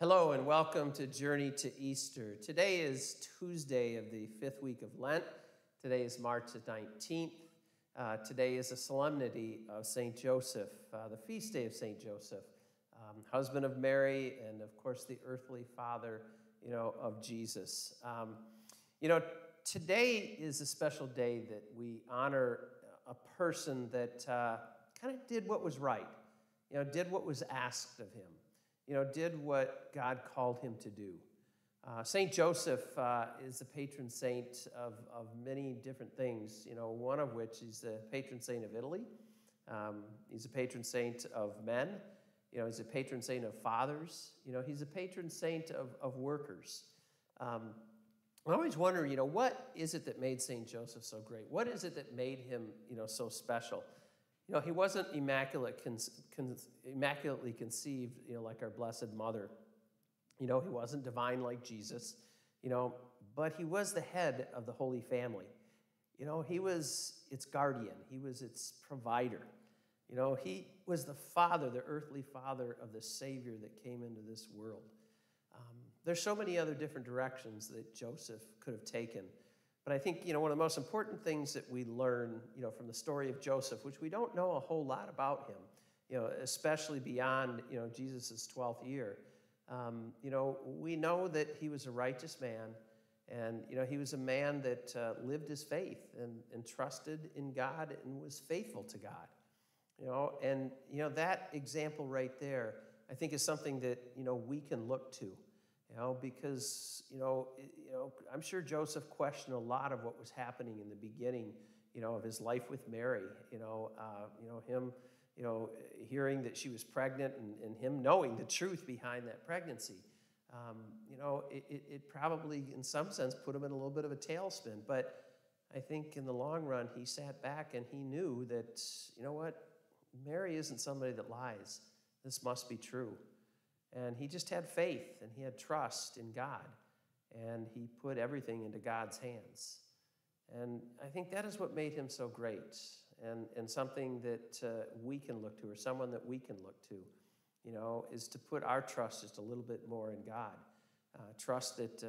Hello and welcome to Journey to Easter. Today is Tuesday of the fifth week of Lent. Today is March the 19th. Today is a solemnity of St. Joseph, the feast day of St. Joseph, husband of Mary and, of course, the earthly father, of Jesus. Today is a special day that we honor a person that kind of did what was right, did what was asked of him. Did what God called him to do. St. Joseph is the patron saint of many different things, one of which he's the patron saint of Italy. He's a patron saint of men. He's a patron saint of fathers. He's a patron saint of workers. I always wonder, what is it that made St. Joseph so great? What is it that made him, so special? He wasn't immaculately conceived, like our Blessed Mother. He wasn't divine like Jesus, but he was the head of the Holy Family. He was its guardian. He was its provider. He was the father, the earthly father of the Savior that came into this world. There's so many other different directions that Joseph could have taken. But I think, one of the most important things that we learn, from the story of Joseph, which we don't know a whole lot about him, especially beyond, Jesus' 12th year. We know that he was a righteous man, and, he was a man that lived his faith and trusted in God and was faithful to God. That example right there, I think, is something that, we can look to. Because, I'm sure Joseph questioned a lot of what was happening in the beginning, of his life with Mary, him, hearing that she was pregnant and him knowing the truth behind that pregnancy. It probably, in some sense, put him in a little bit of a tailspin. But I think in the long run, he sat back and he knew that, Mary isn't somebody that lies. This must be true. And he just had faith and he had trust in God. And he put everything into God's hands. And I think that is what made him so great and something that we can look to, or someone that we can look to, is to put our trust just a little bit more in God. Trust that,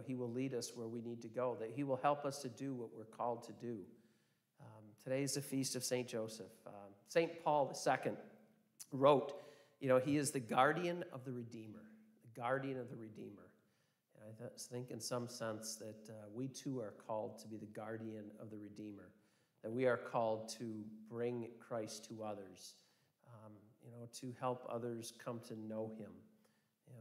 he will lead us where we need to go, that he will help us to do what we're called to do. Today is the feast of St. Joseph. St. Paul II wrote, he is the guardian of the Redeemer, the guardian of the Redeemer. And I think in some sense that we too are called to be the guardian of the Redeemer, that we are called to bring Christ to others, to help others come to know him,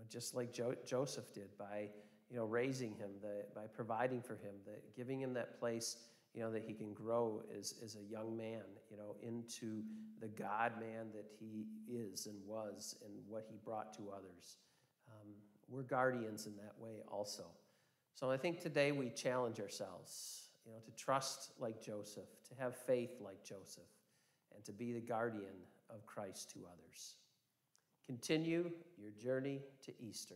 just like Joseph did by, raising him, by providing for him, giving him that place, that he can grow as a young man, into the God-man that he is and was and what he brought to others. We're guardians in that way also. So I think today we challenge ourselves, to trust like Joseph, to have faith like Joseph, and to be the guardian of Christ to others. Continue your journey to Easter.